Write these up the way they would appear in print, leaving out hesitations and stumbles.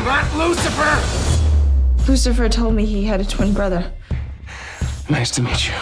not Lucifer! Lucifer told me he had a twin brother. Nice to meet you.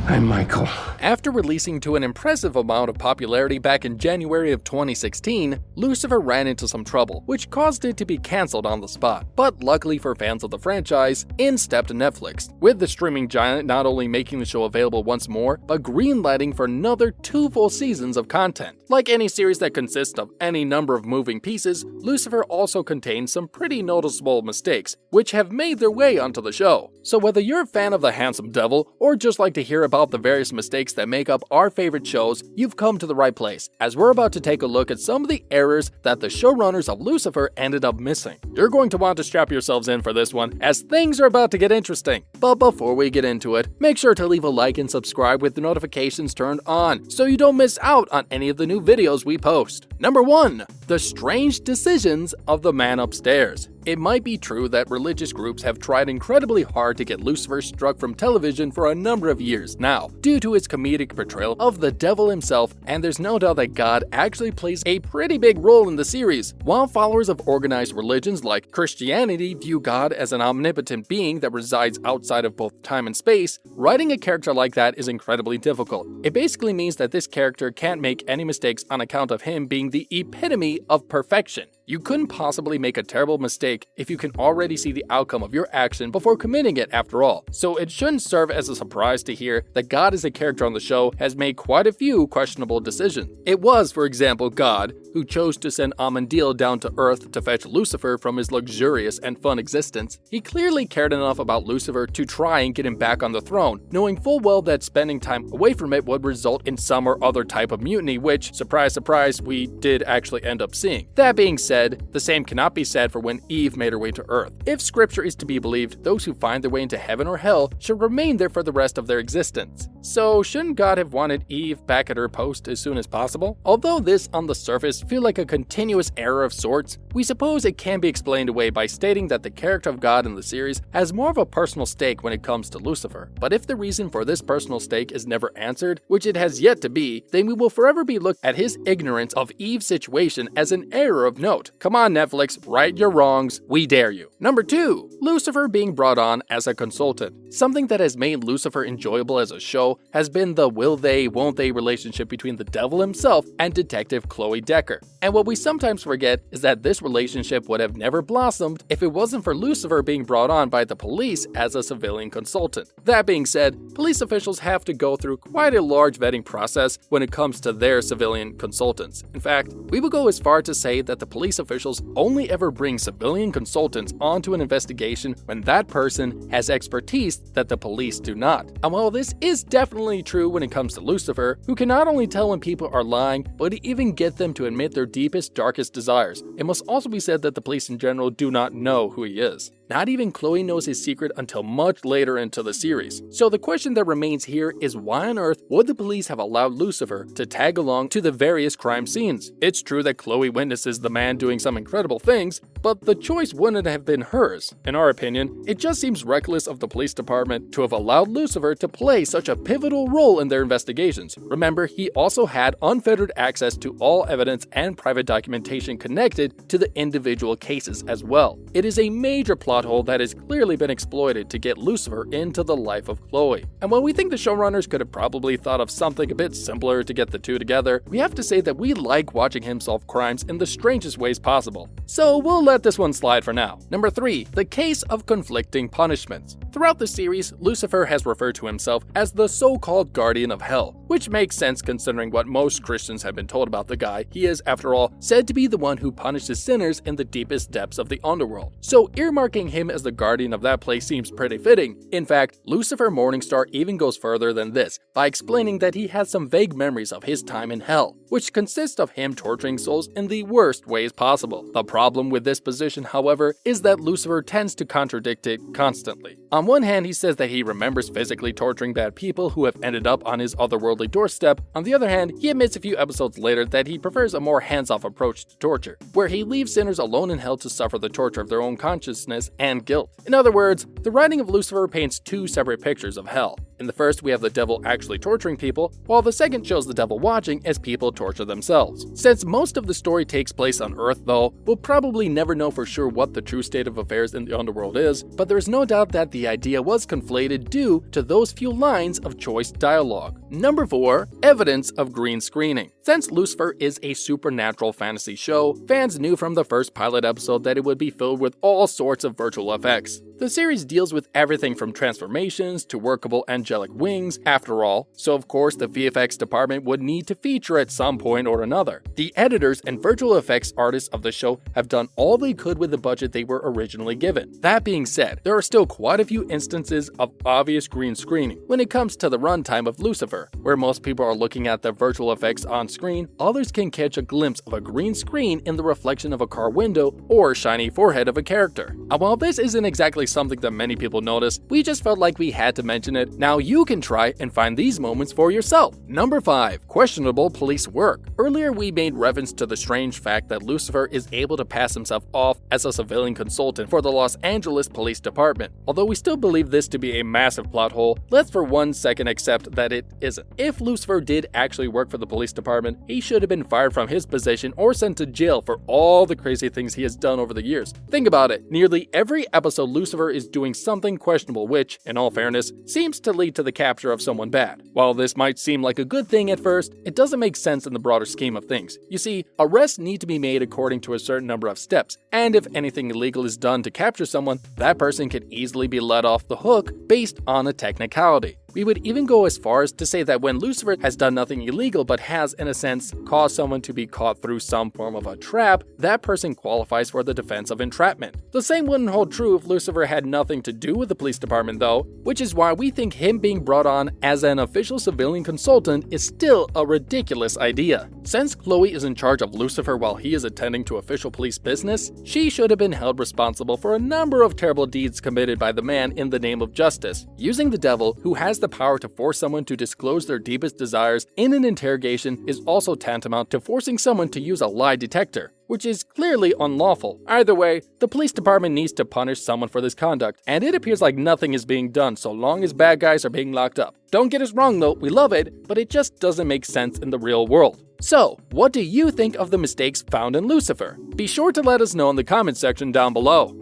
I'm Michael. After releasing to an impressive amount of popularity back in January of 2016, Lucifer ran into some trouble, which caused it to be cancelled on the spot. But luckily for fans of the franchise, in stepped Netflix, with the streaming giant not only making the show available once more, but greenlighting for another 2 full seasons of content. Like any series that consists of any number of moving pieces, Lucifer also contains some pretty noticeable mistakes, which have made their way onto the show. So whether you're a fan of the handsome devil, or just like to hear about the various mistakes that make up our favorite shows, you've come to the right place, as we're about to take a look at some of the errors that the showrunners of Lucifer ended up missing. You're going to want to strap yourselves in for this one, as things are about to get interesting. But before we get into it, make sure to leave a like and subscribe with the notifications turned on, so you don't miss out on any of the new videos we post. Number 1. The strange decisions of the man upstairs. It might be true that religious groups have tried incredibly hard to get Lucifer struck from television for a number of years now, due to its comedic portrayal of the devil himself, and there's no doubt that God actually plays a pretty big role in the series. While followers of organized religions like Christianity view God as an omnipotent being that resides outside of both time and space, writing a character like that is incredibly difficult. It basically means that this character can't make any mistakes on account of him being the epitome of perfection. You couldn't possibly make a terrible mistake if you can already see the outcome of your action before committing it after all. So it shouldn't serve as a surprise to hear that God as a character on the show has made quite a few questionable decisions. It was, for example, God who chose to send Amenidiel down to Earth to fetch Lucifer from his luxurious and fun existence. He clearly cared enough about Lucifer to try and get him back on the throne, knowing full well that spending time away from it would result in some or other type of mutiny, which, surprise surprise, we did actually end up seeing. That being said, the same cannot be said for when Eve made her way to Earth. If scripture is to be believed, those who find their way into heaven or hell should remain there for the rest of their existence. So shouldn't God have wanted Eve back at her post as soon as possible? Although this on the surface feel like a continuous error of sorts, we suppose it can be explained away by stating that the character of God in the series has more of a personal stake when it comes to Lucifer. But if the reason for this personal stake is never answered, which it has yet to be, then we will forever be looked at his ignorance of Eve's situation as an error of note. Come on Netflix, right your wrongs, we dare you. Number 2. Lucifer being brought on as a consultant. Something that has made Lucifer enjoyable as a show has been the will they, won't they relationship between the devil himself and Detective Chloe Decker. And what we sometimes forget is that this relationship would have never blossomed if it wasn't for Lucifer being brought on by the police as a civilian consultant. That being said, police officials have to go through quite a large vetting process when it comes to their civilian consultants. In fact, we will go as far to say that the police officials only ever bring civilian consultants onto an investigation when that person has expertise that the police do not. And while this is definitely true when it comes to Lucifer, who can not only tell when people are lying, but even get them to admit their deepest, darkest desires, it must also be said that the police in general do not know who he is. Not even Chloe knows his secret until much later into the series. So the question that remains here is why on earth would the police have allowed Lucifer to tag along to the various crime scenes? It's true that Chloe witnesses the man doing some incredible things, but the choice wouldn't have been hers. In our opinion, it just seems reckless of the police department to have allowed Lucifer to play such a pivotal role in their investigations. Remember, he also had unfettered access to all evidence and private documentation connected to the individual cases as well. It is a major plot hole that has clearly been exploited to get Lucifer into the life of Chloe. And while we think the showrunners could have probably thought of something a bit simpler to get the two together, we have to say that we like watching him solve crimes in the strangest ways possible. So we'll let this one slide for now. Number 3. The case of conflicting punishments. Throughout the series, Lucifer has referred to himself as the so-called guardian of hell, which makes sense considering what most Christians have been told about the guy. He is, after all, said to be the one who punishes sinners in the deepest depths of the underworld. So earmarking him as the guardian of that place seems pretty fitting. In fact, Lucifer Morningstar even goes further than this by explaining that he has some vague memories of his time in hell, which consist of him torturing souls in the worst ways possible. The problem with this position, however, is that Lucifer tends to contradict it constantly. On one hand, he says that he remembers physically torturing bad people who have ended up on his otherworldly doorstep. On the other hand, he admits a few episodes later that he prefers a more hands-off approach to torture, where he leaves sinners alone in hell to suffer the torture of their own consciousness and guilt. In other words, the writing of Lucifer paints two separate pictures of hell. In the first, we have the devil actually torturing people, while the second shows the devil watching as people torture themselves. Since most of the story takes place on Earth though, we'll probably never know for sure what the true state of affairs in the underworld is, but there's no doubt that the idea was conflated due to those few lines of choice dialogue. Number 4. Evidence of green screening. Since Lucifer is a supernatural fantasy show, fans knew from the first pilot episode that it would be filled with all sorts of virtual effects. The series deals with everything from transformations to workable angelic wings, after all, so of course the VFX department would need to feature at some point or another. The editors and virtual effects artists of the show have done all they could with the budget they were originally given. That being said, there are still quite a few instances of obvious green screening when it comes to the runtime of Lucifer. Where most people are looking at the virtual effects on screen, others can catch a glimpse of a green screen in the reflection of a car window or shiny forehead of a character. And while this isn't exactly something that many people notice, we just felt like we had to mention it. Now you can try and find these moments for yourself. Number 5. Questionable police work. Earlier we made reference to the strange fact that Lucifer is able to pass himself off as a civilian consultant for the Los Angeles Police Department. Although we still believe this to be a massive plot hole, let's for 1 second accept that it isn't. If Lucifer did actually work for the police department, he should have been fired from his position or sent to jail for all the crazy things he has done over the years. Think about it. Nearly every episode Lucifer is doing something questionable which, in all fairness, seems to lead to the capture of someone bad. While this might seem like a good thing at first, it doesn't make sense in the broader scheme of things. You see, arrests need to be made according to a certain number of steps, and if anything illegal is done to capture someone, that person can easily be let off the hook based on a technicality. We would even go as far as to say that when Lucifer has done nothing illegal but has, in a sense, caused someone to be caught through some form of a trap, that person qualifies for the defense of entrapment. The same wouldn't hold true if Lucifer had nothing to do with the police department though, which is why we think him being brought on as an official civilian consultant is still a ridiculous idea. Since Chloe is in charge of Lucifer while he is attending to official police business, she should have been held responsible for a number of terrible deeds committed by the man in the name of justice. Using the devil, who has the power to force someone to disclose their deepest desires in an interrogation, is also tantamount to forcing someone to use a lie detector, which is clearly unlawful. Either way, the police department needs to punish someone for this conduct, and it appears like nothing is being done so long as bad guys are being locked up. Don't get us wrong though, we love it, but it just doesn't make sense in the real world. So, what do you think of the mistakes found in Lucifer? Be sure to let us know in the comment section down below.